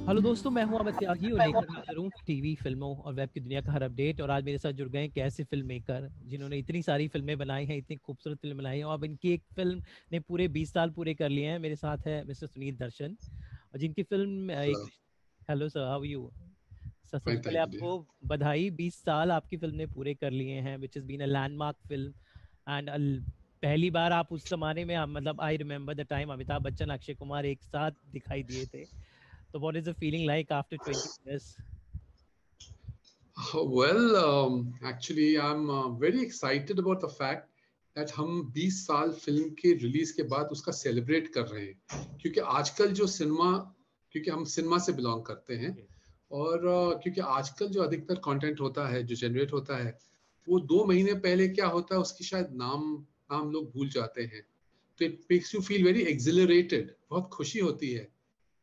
Hello दोस्तों, मैं हूं अमित त्यागी और लेकर हाजिर हूं टीवी फिल्मों और वेब की दुनिया का हर अपडेट। और आज मेरे साथ जुड़ गए हैं कैसे फिल्म मेकर जिन्होंने इतनी सारी फिल्में बनाई हैं, इतनी खूबसूरत फिल्म बनाई हैं और अब इनकी एक फिल्म ने पूरे 20 साल पूरे कर लिए हैं। मेरे साथ है मिस्टर सुनील दर्शन और जिनकी फिल्म एक। Hello. Hello sir, how you sir? सबसे Fine, पहले thank you, dear. आपको बधाई, 20 साल आपकी फिल्म ने पूरे कर लिए हैं, which is been a landmark film. And पहली बार आप उस जमाने में मतलब I remember the time Amitabh Bachchan Akshay Kumar एक साथ दिखाई दिए थे। तो what is the feeling like after 20 years? Well, actually, I'm very excited about the fact that हम 20 साल फिल्म के रिलीज के बाद उसका सेलिब्रेट कर रहे हैं, क्योंकि आजकल जो सिनेमा, क्योंकि हम सिनेमा से बिलोंग करते हैं, और क्योंकि आजकल जो अधिकतर कंटेंट होता है जो जनरेट होता है, वो 2 महीने पहले क्या होता है उसकी शायद नाम नाम लोग भूल जाते हैं। तो it makes you feel very accelerated, बहुत खुशी होती है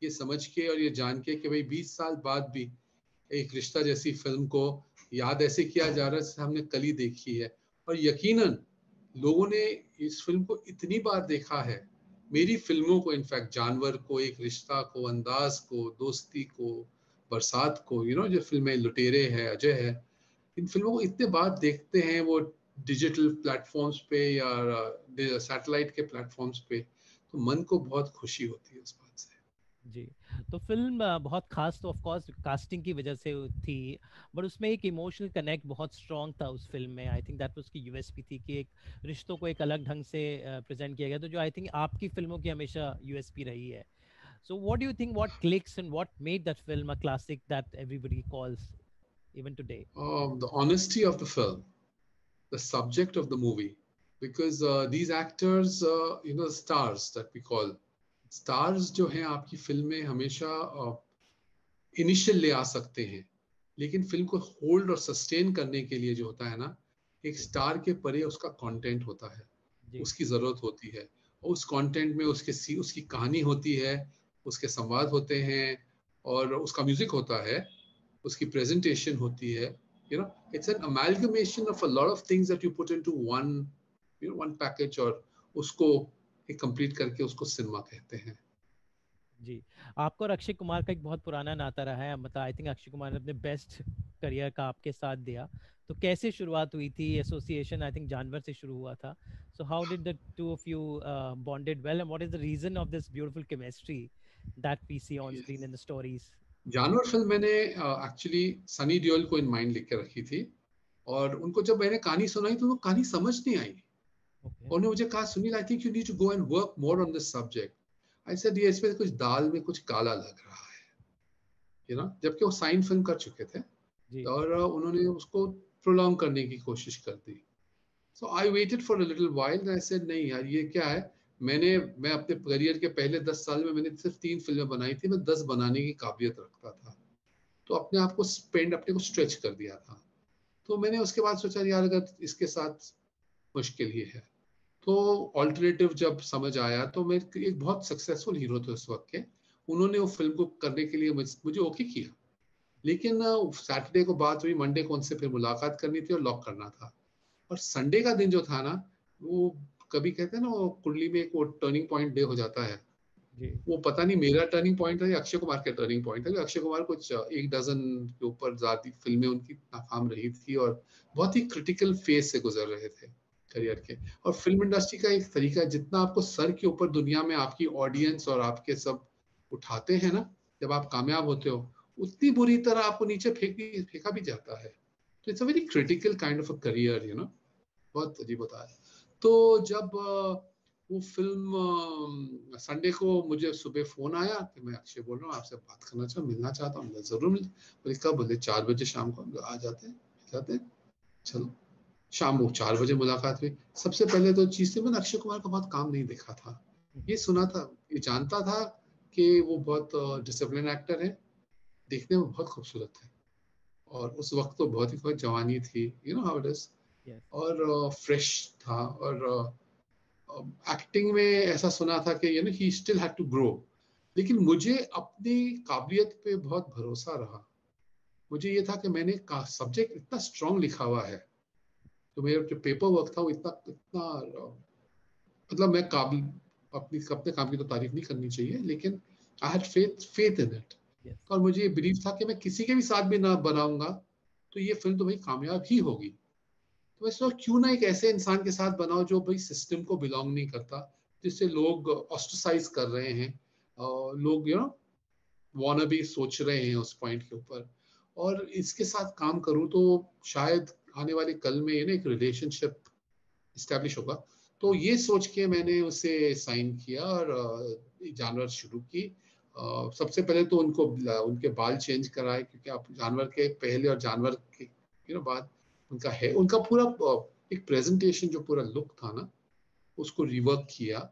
ये समझ के और ये जान के कि भाई 20 साल बाद भी एक रिश्ता जैसी फिल्म को याद ऐसे किया जा रहा है जैसे हमने कल ही देखी है। और यकीनन लोगों ने इस फिल्म को इतनी बार देखा है, मेरी फिल्मों को, इनफैक्ट जानवर को, एक रिश्ता को, अंदाज को, दोस्ती को, बरसात को, जो फिल्में लुटेरे है, अजय है, इन फिल्मों को इतने बार देखते हैं वो डिजिटल प्लेटफॉर्म्स पे या सैटेलाइट के प्लेटफॉर्म्स पे, तो मन को बहुत खुशी होती है उस बात से। जी। तो फिल्म बहुत खास तो ऑफ कोर्स कास्टिंग की वजह से थी, बट उसमें एक इमोशनल कनेक्ट बहुत स्ट्रांग था उस फिल्म में। आई थिंक दैट उसकी यूएसपी थी कि एक रिश्तों को एक अलग ढंग से प्रेजेंट किया गया, तो जो आई थिंक आपकी फिल्मों की हमेशा यूएसपी रही है। So what do you think, what clicks and what made that film a classic that everybody calls even today? The honesty of the film, the subject of the movie, because these actors, stars that we call stars, जो हैं आपकी film में हमेशा initial ले आ सकते हैं, लेकिन film को होल्ड और सस्टेन करने के लिए जो होता है ना, एक जी स्टार के परे उसका कंटेंट होता है, जी उसकी जरूरत होती है। और उस कंटेंट में उसकी कहानी होती है, उसके संवाद होते हैं, और उसका म्यूजिक होता है, उसकी प्रेजेंटेशन होती है। It's an amalgamation of a lot of things that you put into one, one package, और उसको एक कंप्लीट करके उसको सिनेमा कहते हैं। जी। आपको और अक्षय कुमार का एक बहुत पुराना नाता रहा है, मतलब आई थिंक अक्षय कुमार ने अपने बेस्ट करियर का आपके साथ दिया। तो कैसे शुरुआत हुई थी? एसोसिएशन आई थिंक जानवर से शुरू हुआ था। So how did the two of you bonded well and what is the reason of this beautiful chemistry that we see on screen in the stories? Jaanwar film मैंने एक्चुअली सनी देओल को in mind लिख के रखी थी, और उनको जब मैंने कहानी सुनाई तो वो कहानी समझ नहीं आई। ओके। उन्होंने मुझे कहा, Sunil, I think you need to go and work more on this subject. I said, ये इसमें कुछ दाल में कुछ काला लग रहा है, जबकि वो साइन फिल्म कर चुके थे, जी और उन्होंने उसको प्रोलॉन्ग करने की कोशिश कर दी। So I waited for a little while, I said नहीं यार, ये क्या है। मैं अपने करियर के पहले 10 साल में मैंने सिर्फ 3 फिल्में बनाई थी, मैं 10 बनाने की काबिलियत रखता था, तो अपने को स्ट्रेच कर दिया था। तो मैंने उसके बाद सोचा, यार अगर इसके साथ मुश्किल ही है, तो ऑल्टरनेटिव जब समझ आया, तो मैं एक बहुत सक्सेसफुल हीरो थे उस वक्त के, उन्होंने वो फिल्म को करने के लिए मुझे ओके किया। लेकिन सैटरडे को बात हुई, मंडे को उनसे फिर मुलाकात करनी थी और लॉक करना था। और संडे का दिन जो था ना, वो कभी कहते हैं ना, वो कुंडली में एक वो टर्निंग पॉइंट डे हो जाता है। जी वो पता नहीं मेरा टर्निंग पॉइंट था या अक्षय कुमार का टर्निंग पॉइंट था, अक्षय कुमार कुछ 1 डजन के ऊपर ज्यादा फिल्में उनकी नाकाम रही थी, और बहुत ही क्रिटिकल फेज से गुजर रहे थे करियर के। और फिल्म इंडस्ट्री का एक तरीका है, जितना आपको सर के ऊपर दुनिया में आपकी ऑडियंस और आपके सब उठाते हैं ना, जब आप कामयाब होते हो, उतनी बुरी तरह आपको नीचे फेंका भी जाता है। तो it's a very critical kind of a career, बहुत अजीब होता है। तो जब वो फिल्म संडे को मुझे सुबह फोन आया कि मैं अक्षय बोल रहा हूँ, आपसे बात करना चाहता हूँ, मिलना चाहता हूँ। जरूर मिल। बोले कब? बोले 4 बजे शाम को। आ जाते हैं, मिल जाते हैं, चलो। शाम को 4 बजे मुलाकात हुई। सबसे पहले तो चीज थी, मैंने अक्षय कुमार का बहुत काम नहीं देखा था। ये सुना था, ये जानता था कि वो बहुत डिसिप्लिन एक्टर है, देखने में बहुत खूबसूरत है, और उस वक्त तो बहुत ही जवानी थी, हाउ इट इज, यस। और फ्रेश था, और एक्टिंग में ऐसा सुना था कि he still had to grow. लेकिन मुझे अपनी काबिलियत पे बहुत भरोसा रहा। मुझे ये था कि मैंने सब्जेक्ट इतना स्ट्रांग लिखा हुआ है, तो मेरा जो पेपर वर्क था वो इतना इतना मतलब मैं काबिल, अपने काम की तो तारीफ नहीं करनी चाहिए, लेकिन I had faith faith in it. Yes. और मुझे ये बिलीव था कि मैं किसी के भी साथ भी ना बनाऊंगा तो ये फिल्म तो भाई कामयाब ही होगी। तो मैं सोचा क्यों ना एक ऐसे इंसान के साथ बनाओ जो भाई सिस्टम को बिलोंग नहीं करता, जिससे लोग ऑस्ट्रसाइज कर रहे हैं, लोग वाना भी सोच रहे हैं उस पॉइंट के ऊपर, और इसके साथ काम करूं तो शायद आने वाले कल में एक रिलेशनशिप इस्टेब्लिश होगा। तो ये सोच के मैंने उसे साइन किया और जानवर शुरू की। सबसे पहले तो उनके बाल चेंज कराए, क्योंकि आप जानवर के पहले और जानवर के बाद उनका पूरा एक प्रेजेंटेशन, जो पूरा लुक था ना, उसको रिवर्क किया।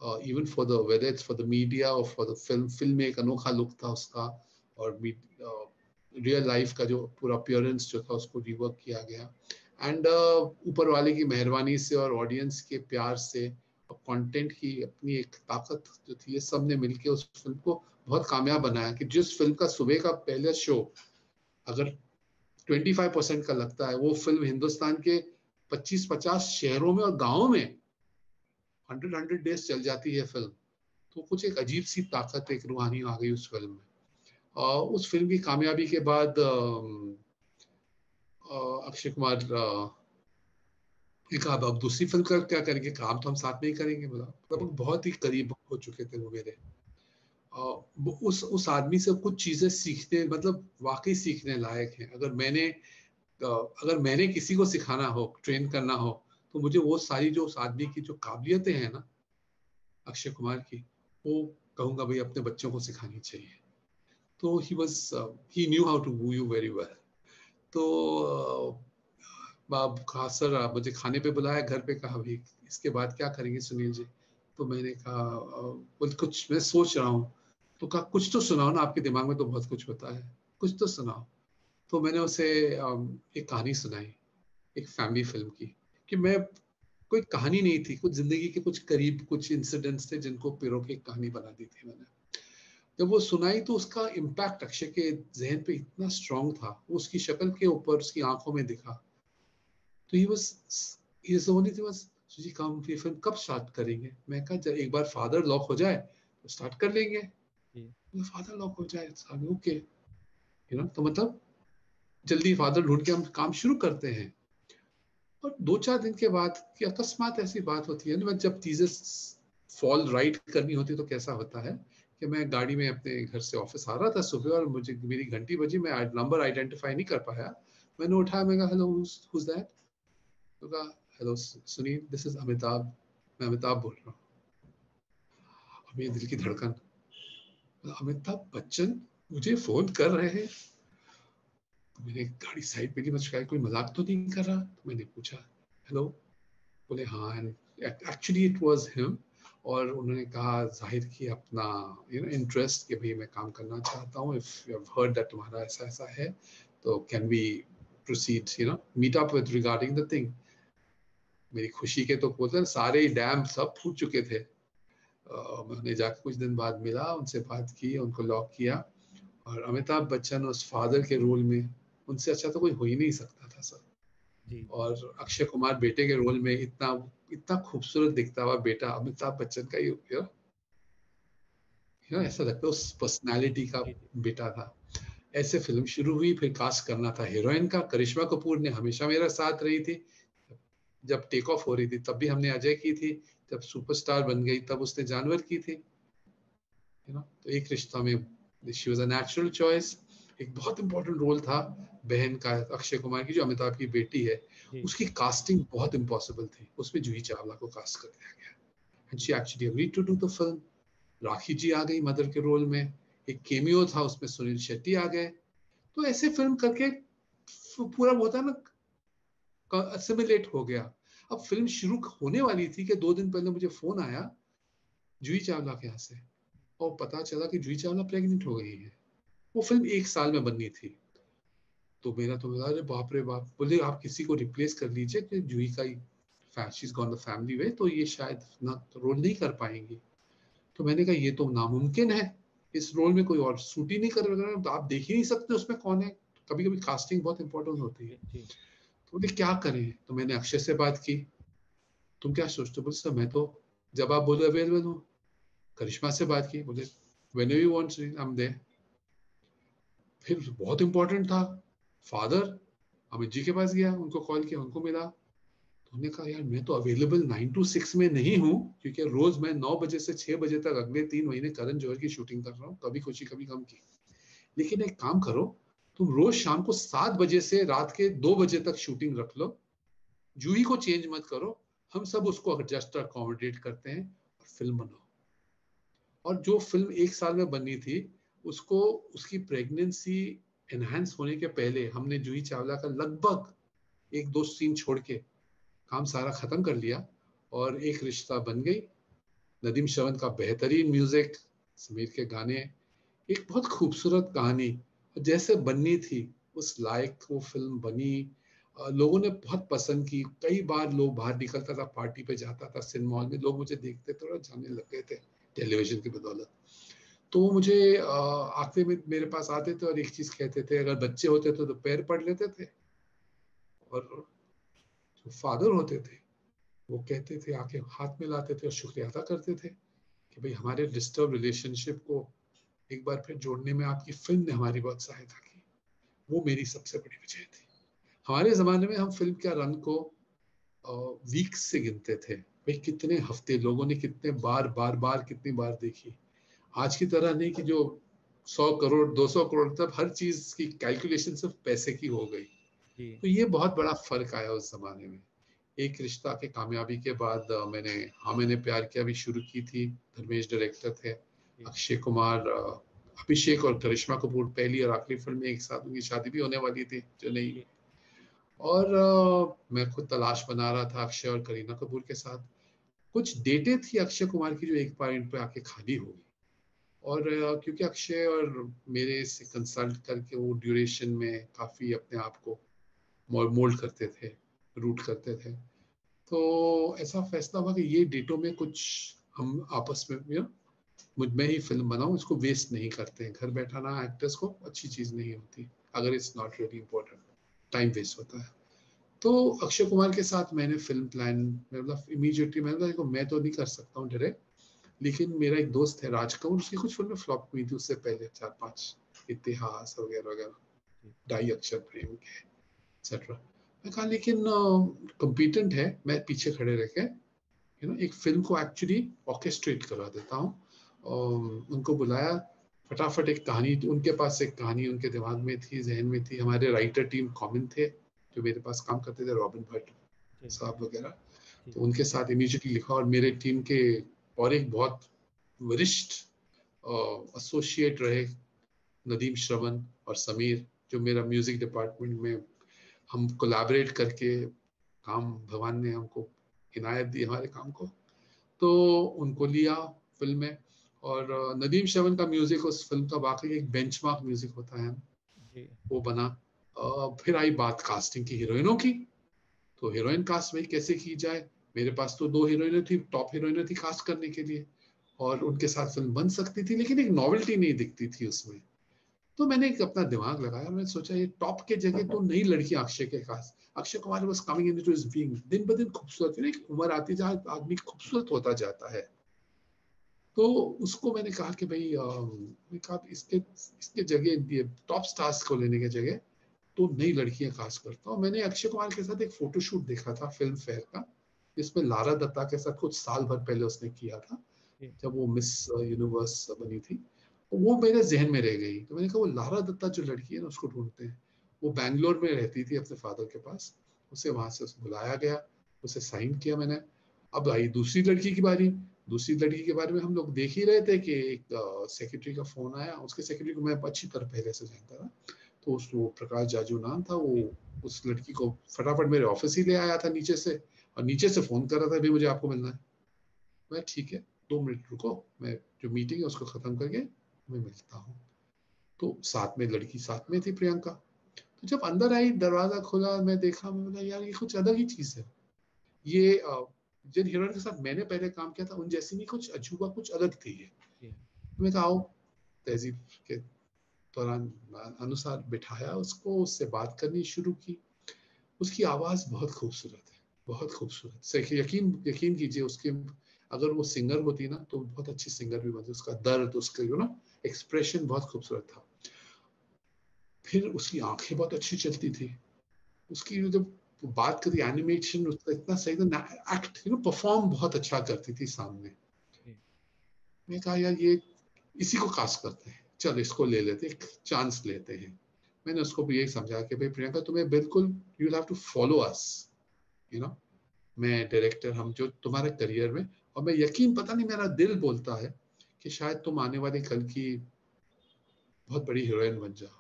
Even for the whether it's for the media और फॉर द फिल्म में एक अनोखा लुक था उसका, और रियल लाइफ का जो पूरा अपीयरेंस जो था उसको रिवर्क किया गया। एंड ऊपर वाले की मेहरबानी से और ऑडियंस के प्यार से और कंटेंट की अपनी एक ताकत जो थी, ये सब ने मिलकर उस फिल्म को बहुत कामयाब बनाया कि जिस फिल्म का सुबह का पहला शो अगर 25% का लगता है, वो फिल्म हिंदुस्तान के 25-50 शहरों में और गांवों में 100 डेज चल जाती है फिल्म। तो कुछ एक अजीब सी ताकत, एक रूहानी आ गई उस फिल्म में। और उस फिल्म की कामयाबी के बाद अक्षय कुमार ने कहा अब दूसरी फिल्म का क्या करेंगे, काम तो हम साथ में ही करेंगे। बोला मतलब बहुत ही करीब हो चुके थे वो मेरे। उस आदमी से कुछ चीजें सीखने, मतलब वाकई सीखने लायक है। अगर मैंने किसी को सिखाना हो, ट्रेन करना हो, तो मुझे वो सारी जो उस आदमी की जो काबिलियतें हैं ना अक्षय कुमार की, वो कहूंगा भाई अपने बच्चों को सिखानी चाहिए। तो he knew how to woo you very well. तो खास सर मुझे खाने पे बुलाया घर पे, कहा भाई इसके बाद क्या करेंगे सुनील जी। तो मैंने कहा बोल कुछ मैं सोच रहा हूँ। तो कहा कुछ तो सुनाओ ना, आपके दिमाग में तो बहुत कुछ होता है, कुछ तो सुनाओ। तो मैंने उसे एक कहानी सुनाई, एक फैमिली फिल्म की, कि मैं कोई कहानी नहीं थी, कुछ जिंदगी के कुछ करीब कुछ इंसिडेंट्स थे जिनको पिरो के एक कहानी बना दी थी मैंने। जब वो सुनाई तो उसका इम्पैक्ट अक्षय के जहन पे इतना स्ट्रांग था, वो उसकी शक्ल के ऊपर, उसकी आंखों में दिखा। तो ही ओनली थिंग वाज, जी काम ये फिल्म कब स्टार्ट करेंगे। मैं कहा जब एक बार फादर लॉक हो जाए तो स्टार्ट कर लेंगे। फादर लॉक हो जाए, ओके तो मतलब जल्दी फादर ढूंढ के हम काम शुरू करते हैं। और 2-4 दिन के बाद कि अकस्मात ऐसी बात होती है ना, जब चीजें फॉल राइट करनी होती है तो कैसा होता है कि मैं गाड़ी में अपने घर से ऑफिस आ रहा था सुबह, और मुझे मेरी घंटी बजी, मैं नंबर आइडेंटिफाई नहीं कर पाया। मैंने उठाया, मैं कहा हेलो हुज दैट। तो कहा hello Sunil, this is Amitabh, मैं अमिताभ बोल रहा हूँ। अब मेरे दिल की धड़कन, अमिताभ बच्चन मुझे फोन कर रहे हैं। तो मैंने गाड़ी साइड पे की, मैं कोई मजाक तो नहीं कर रहा। तो मैंने पूछा हेलो, बोले हाँ, and actually it was him. और उन्होंने कहा जाहिर की अपना इंटरेस्ट कि भाई मैं काम करना चाहता हूँ, if you have heard that तुम्हारा ऐसा ऐसा है, तो can we proceed meet up with regarding the thing. मेरी खुशी के तो बोलते हैं सारे डैम सब फूट चुके थे। मैंने जाकर कुछ दिन बाद मिला, उनसे बात की, उनको लॉक किया। और अमिताभ बच्चन उस फादर के रोल में, उनसे अच्छा तो कोई हो ही नहीं सकता था सर। जी। और अक्षय कुमार बेटे के रोल में, इतना इतना खूबसूरत दिखता हुआ बेटा अमिताभ बच्चन का ही ऐसा लगता है उस पर्सनालिटी का जी। जी। बेटा था। ऐसे फिल्म शुरू हुई, फिर कास्ट करना था हीरोइन का। करिश्मा कपूर ने हमेशा मेरा साथ रही थी, जब टेक ऑफ हो रही थी तब भी हमने अजय की थी, जब सुपरस्टार बन गई तब उसने जानवर की थी। तो एक रिश्ता में she was a natural choice. एक बहुत इंपॉर्टेंट रोल था बहन का अक्षय कुमार की, जो अमिताभ की बेटी है, जी। उसकी कास्टिंग बहुत इम्पॉसिबल थी, उसमें जूही चावला को कास्ट कर दिया गया, and she actually agreed to do the film. Rakhi ji आ गई मदर के रोल में, एक केमियो था उसमें सुनील शेट्टी आ गए। तो ऐसे फिल्म करके पूरा होता है ना, असिमिलेट हो गया। अब फिल्म शुरू होने वाली थी कि 2 दिन पहले मुझे फोन आया जूही चावला के यहाँ से, और पता चला कि जूही चावला प्रेग्नेंट हो गई है। वो फिल्म 1 साल में बननी थी। तो मेरा तो बोला अरे बाप रे बाप। बोले आप किसी को रिप्लेस कर लीजिए कि जूही का she is gone the family way, तो ये शायद ना रोल नहीं कर पाएंगी। तो मैंने कहा ये तो नामुमकिन है, इस रोल में कोई और सूट ही नहीं कर रहा, तो आप देख ही नहीं सकते उसमें कौन है। कभी कभी कास्टिंग बहुत इंपॉर्टेंट होती है। जी। तो बोले क्या करें। तो मैंने अक्षय से बात की, तुम क्या सोचते हो। बोले सर मैं तो जब आप बोलो अवेलेबल हूँ। करिश्मा से बात की, बोले whenever you want I am there. फिर बहुत इंपॉर्टेंट था, फादर, अमित जी के पास गया, उनको कॉल किया, उनको मिला, तो उन्होंने कहा यार मैं तो अवेलेबल 9 to 6 में नहीं हूँ, क्योंकि रोज मैं 9 बजे से 6 बजे तक अगले 3 महीने करण जौहर की शूटिंग कर रहा हूँ, कभी खुशी कभी गम की। लेकिन एक काम करो, तुम रोज शाम को 7 बजे से रात के 2 बजे तक शूटिंग रख लो, जूही को चेंज मत करो, हम सब उसको एडजस्ट अकोमोडेट करते हैं और फिल्म बनाओ। और जो फिल्म 1 साल में बनी थी, उसको उसकी प्रेगनेंसी एनहांस होने के पहले हमने जूही चावला का लगभग 1-2 सीन छोड़ के काम सारा खत्म कर लिया, और एक रिश्ता बन गई। नदीम श्रवण का बेहतरीन म्यूजिक, समीर के गाने, एक बहुत खूबसूरत कहानी, जैसे बननी थी उस लायक वो फिल्म बनी। लोगों ने बहुत पसंद की, कई बार लोग बाहर निकलता था, पार्टी पे जाता था, सिनेमा हॉल में लोग मुझे देखते थे और जाने लग गए थे टेलीविजन की बदौलत। तो वो मुझे आखिरी में मेरे पास आते थे और एक चीज कहते थे, अगर बच्चे होते थे तो पैर पड़ लेते थे, और जो फादर होते थे वो कहते थे, आके हाथ में लाते थे और शुक्रिया अदा करते थे कि भाई हमारे डिस्टर्ब रिलेशनशिप को एक बार फिर जोड़ने में आपकी फिल्म ने हमारी बहुत सहायता की। वो मेरी सबसे बड़ी वजह थी। हमारे जमाने में हम फिल्म के रन को वीक्स से गिनते थे, भाई कितने हफ्ते, लोगों ने कितने बार कितनी बार देखी। आज की तरह नहीं कि जो 100 करोड़ 200 करोड़, तब हर चीज की कैलकुलेशन सिर्फ पैसे की हो गई। जी तो ये बहुत बड़ा फर्क आया उस जमाने में। एक रिश्ता के कामयाबी के बाद मैंने हाँ मैंने प्यार किया भी शुरू की थी, धर्मेश डायरेक्टर थे, जी अक्षय कुमार, अभिषेक और करिश्मा कपूर, पहली और आखिरी फिल्म में एक साथ उनकी शादी भी होने वाली थी जो नहीं। जी और मैं खुद तलाश बना रहा था अक्षय और करीना कपूर के साथ। कुछ डेटें थी अक्षय कुमार की जो एक पॉइंट पे आके खाली हो गई, और क्योंकि अक्षय और मेरे से कंसल्ट करके वो ड्यूरेशन में काफी अपने आप को मोल्ड करते थे, रूट करते थे, तो ऐसा फैसला हुआ कि ये डेटों में कुछ हम आपस में मुझ में ही फिल्म बनाऊं, इसको वेस्ट नहीं करते हैं, घर बैठाना एक्टर्स को अच्छी चीज नहीं होती, अगर it's not really important, time waste होता है। तो अक्षय कुमार के साथ मैंने फिल्म प्लान, मतलब इमीडिएटली मैंने कहा देखो मैं तो नहीं कर सकता हूँ डायरेक्ट, लेकिन मेरा एक दोस्त है राज कपूर, उसकी कुछ फिल्में फ्लॉप हुई थी उससे पहले 4-5, इतिहास वगैरह वगैरह, जी ढाई अक्षर प्रेम के, एक्सेट्रा। मैं कहा लेकिन कॉम्पिटेंट है, मैं पीछे खड़े रह के एक फिल्म को एक्चुअली ऑर्केस्ट्रेट करवा देता हूँ। उनको बुलाया, फटाफट एक कहानी, उनके पास एक कहानी उनके दिमाग में थी, जहन में थी, हमारे राइटर टीम कॉमन थे जो मेरे पास काम करते थे, रॉबिन भट्ट जी साहब वगैरह, जी तो उनके साथ इमीडिएटली लिखा, और मेरे टीम के और एक बहुत वरिष्ठ एसोसिएट रहे, नदीम श्रवण और समीर, जो मेरा म्यूजिक डिपार्टमेंट में हम कोलैबोरेट करके काम, भगवान ने हमको इनायत दी हमारे काम को, तो उनको लिया फिल्म में। और नदीम श्रवण का म्यूजिक उस फिल्म का वाकई एक बेंचमार्क म्यूजिक होता है, जी वो बना। फिर आई बात कास्टिंग की, हीरोइनों की, तो हीरोइन कास्ट भाई कैसे की जाए, मेरे पास तो 2 हीरोइनें थी, टॉप हीरोइनें थी कास्ट करने के लिए, और उनके साथ फिल्म बन सकती थी, लेकिन एक नॉवेल्टी नहीं दिखती थी उसमें। तो मैंने एक अपना दिमाग लगाया, मैंने सोचा ये टॉप के जगह तो नई लड़कियां अक्षय के खास, Akshay Kumar was coming into his being, दिन ब दिन खूबसूरत, एक उम्र आती जहाँ आदमी खूबसूरत होता जाता है। तो उसको मैंने कहा कि भाई कहा इसके इसके जगह टॉप स्टार्स को लेने के जगह तो नई लड़कियां कास्ट करता हूँ। मैंने अक्षय कुमार के साथ एक फोटोशूट देखा था फिल्म फेयर का, जिसमें लारा दत्ता के साथ कुछ साल भर पहले उसने किया था, जी जब वो मिस यूनिवर्स बनी थी। तो वो मेरे जहन में रह गई, तो मैंने कहा वो लारा दत्ता जो लड़की है ना उसको ढूंढते हैं। वो बैंगलोर में रहती थी अपने फादर के पास, उसे वहां से उसे बुलाया गया, उसे साइन किया मैंने। अब आई दूसरी लड़की की बारी। दूसरी लड़की के बारे में हम लोग देख ही रहे थे कि एक सेक्रेटरी का फोन आया, उसके सेक्रेटरी को मैं अच्छी तरह पहले से जानता था, तो उस वो प्रकाश जाजू नाम था, वो जी उस लड़की को फटाफट मेरे ऑफिस ही ले आया था नीचे से, और नीचे से फोन कर रहा था, भाई मुझे आपको मिलना है। मैं ठीक है 2 मिनट रुको, मैं जो मीटिंग है उसको खत्म करके मैं मिलता हूँ। तो साथ में लड़की साथ में थी, प्रियंका। तो जब अंदर आई, दरवाजा खोला, मैं देखा, मैं बोला यार ये कुछ अलग ही चीज है। ये जिन हीरोइन के साथ मैंने पहले काम किया था उन जैसी नहीं, कुछ अजूबा, कुछ अलग थी ये। जी मैं कहा आओ, तहजीब के दौरान अनुसार बिठाया उसको, उससे बात करनी शुरू की। उसकी आवाज बहुत खूबसूरत है, बहुत खूबसूरत से, यकीन यकीन कीजिए, उसके अगर वो सिंगर होती ना तो बहुत अच्छी सिंगर भी बनती, उसका दर्द, उसका एक्सप्रेशन बहुत खूबसूरत था। फिर उसकी आंखें बहुत अच्छी चलती थी, उसकी जब बात करी एनिमेशन उसका इतना सही था, एक्ट परफॉर्म बहुत अच्छा करती थी सामने। मैं कहा यार ये इसी को कास्ट करते हैं, चल इसको ले लेते, एक चांस लेते हैं। मैंने उसको भी यही समझा कि भाई प्रियंका तुम्हें बिल्कुल you will have to follow us, मैं डायरेक्टर, हम जो तुम्हारे करियर में, और मैं यकीन, पता नहीं मेरा दिल बोलता है कि शायद तुम आने वाले कल की बहुत बड़ी हीरोइन बन जाओ।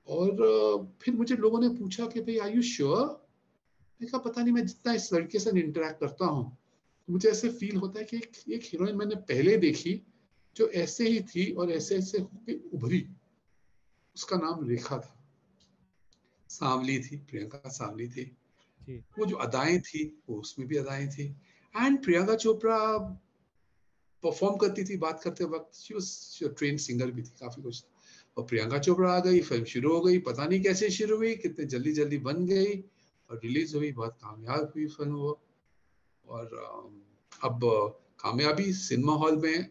और फिर मुझे लोगों ने पूछा कि भाई आर यू श्योर? मैं कहा पता नहीं, मैं जितना इस लड़के से इंटरेक्ट करता हूँ मुझे ऐसे फील होता है कि एक हीरोइन मैंने पहले देखी जो ऐसे ही थी और ऐसे ऐसे होके उभरी, उसका नाम रेखा था, सांवली थी, प्रियंका सांवली थी। वो जो अदाएं थी वो उसमें भी अदाएं थी। एंड प्रियंका चोपड़ा परफॉर्म करती थी बात करते वक्त, शी वाज ट्रेन सिंगर भी थी, काफी कुछ। और प्रियंका चोपड़ा आ गई, फिल्म शुरू हो गई, पता नहीं कैसे शुरू हुई, कितने जल्दी जल्दी बन गई और रिलीज हुई, बहुत कामयाब हुई फिल्म वो। और अब कामयाबी सिनेमा हॉल में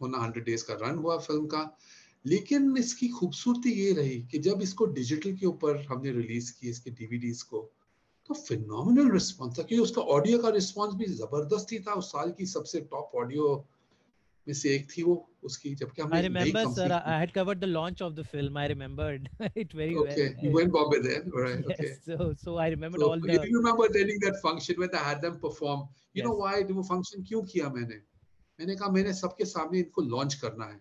होना, 100 डेज का रन हुआ फिल्म का। लेकिन इसकी खूबसूरती ये रही कि जब इसको डिजिटल के ऊपर हमने रिलीज की, इसके डीवीडीज को, तो फिनोमिनल रिस्पॉन्स था, क्योंकि उसका ऑडियो का रिस्पॉन्स भी जबरदस्त ही था। उस साल की सबसे टॉप ऑडियो में से एक थी वो उसकी, जबकि हमने I एक नई remember, sir. कंपनी I की। had covered the launch of the film. I remembered it very well. Okay, you went Bombay then, right? Yes. Okay. So I remembered So all you the. remember attending that function when I had them perform? You know Yes. why वो function क्यों किया मैंने? मैंने कहा मैंने सबके सामने इनको लॉन्च करना है,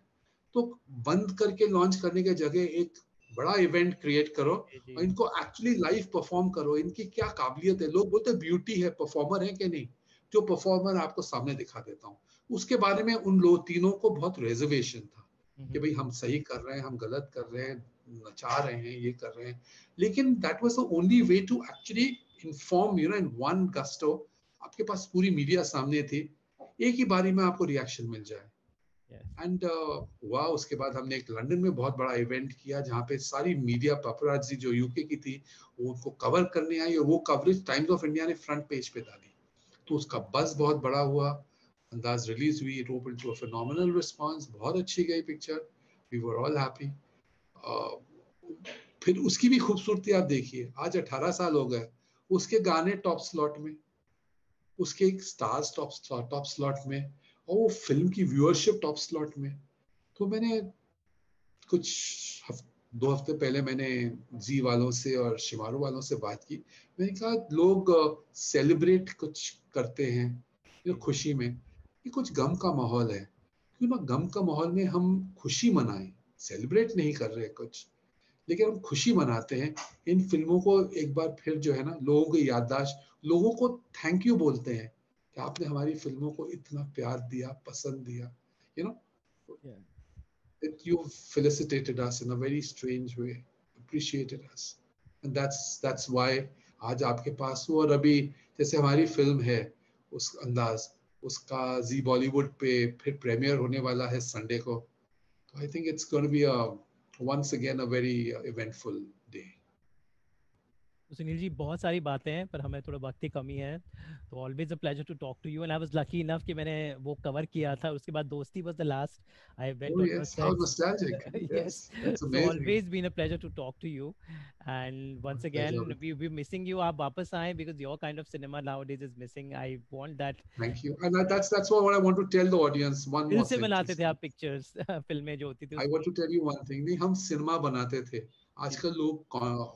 तो बंद करके लॉन्च करने के जगह एक बड़ा इवेंट क्रिएट करो और इनको एक्चुअली लाइव परफॉर्म करो, इनकी क्या काबिलियत है। लोग बोलते ब्यूटी है, परफॉर्मर है कि नहीं, जो परफॉर्मर आपको सामने दिखा देता हूँ। उसके बारे में उन लोग तीनों को बहुत रिजर्वेशन था कि भाई हम सही कर रहे हैं, हम गलत कर रहे हैं, नचा रहे हैं, ये कर रहे हैं। लेकिन that was the only way to actually inform in one gusto. आपके पास पूरी मीडिया सामने थी, एक ही बारी में आपको रिएक्शन मिल जाए। एंड हुआ। उसके बाद हमने एक लंदन में बहुत बड़ा इवेंट किया जहाँ पे सारी मीडिया पेपराजी जो यूके की थी वो उनको कवर करने आई, और वो कवरेज टाइम्स ऑफ इंडिया ने फ्रंट पेज पे डाली, तो उसका बज़ बहुत बड़ा हुआ। अंदाज रिलीज हुई, it open to a phenomenal response, बहुत अच्छी गई picture, we were all happy. फिर उसकी भी खूबसूरती आप देखिए, आज 18 साल हो गए, उसके गाने टॉप स्लॉट में, उसके स्टार्स टॉप स्लॉट में, और वो फिल्म की व्यूअरशिप टॉप स्लॉट में। तो मैंने कुछ 2 हफ्ते पहले मैंने जी वालों से और शिमारू वालों से बात की। मैंने कहा लोग सेलिब्रेट कुछ करते हैं खुशी में, ये कुछ गम का माहौल है, क्यों ना गम का माहौल में हम खुशी मनाएं, सेलिब्रेट नहीं कर रहे कुछ, लेकिन हम खुशी मनाते हैं। इन फिल्मों को एक बार फिर जो है ना, लोगों की याददाश्त, लोगों को थैंक यू बोलते हैं कि आपने हमारी फिल्मों को इतना प्यार दिया, पसंद दिया, that you felicitated us in a very strange way, appreciated us, and that's why आज आपके पास हो। और अभी जैसे हमारी फिल्म है उस अंदाज, उसका जी बॉलीवुड पे फिर प्रीमियर होने वाला है संडे को, तो I think it's going to be once again a very eventful day. तो सुनील जी, बहुत सारी बातें हैं पर हमें थोड़ा वक्त की कमी है, तो always a pleasure to talk to you, and I was lucky enough कि मैंने वो कवर किया था। उसके बाद Dosti was the last I went Oh on your yes, how sets. nostalgic. Yes, Yes, that's so amazing. Always been a pleasure to talk to you, and once again Pleasure. We be missing you. आप वापस आए, because your kind of cinema nowadays is missing. I want that. Thank you. And that's what I want to tell the audience. One दिल more से thing, बनाते please. थे आप pictures फिल्में जो होती थी I want उसकी। to tell you one thing. नहीं, हम सिनेमा बनाते थे, आजकल लोग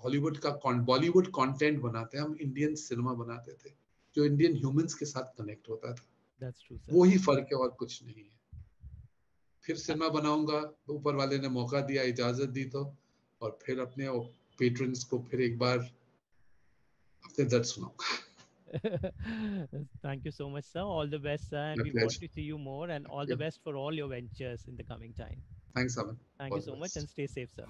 हॉलीवुड का बॉलीवुड कंटेंट बनाते हैं, हम इंडियन सिनेमा बनाते थे जो इंडियन ह्यूमंस के साथ कनेक्ट होता था। That's true sir. वो ही फर्क है और कुछ नहीं है। फिर सिनेमा बनाऊंगा, ऊपर वाले ने मौका दिया, इजाजत दी तो, और फिर अपने पेट्रन्स को फिर एक बार अपने दर्द सुनाऊंगा। Thank you so much, sir. All the best, sir. And My we want pleasure. to see you more. And all the Yeah. best for all your ventures in the coming time. Thanks, Aman. Thank All you the so much, best. and stay safe, sir.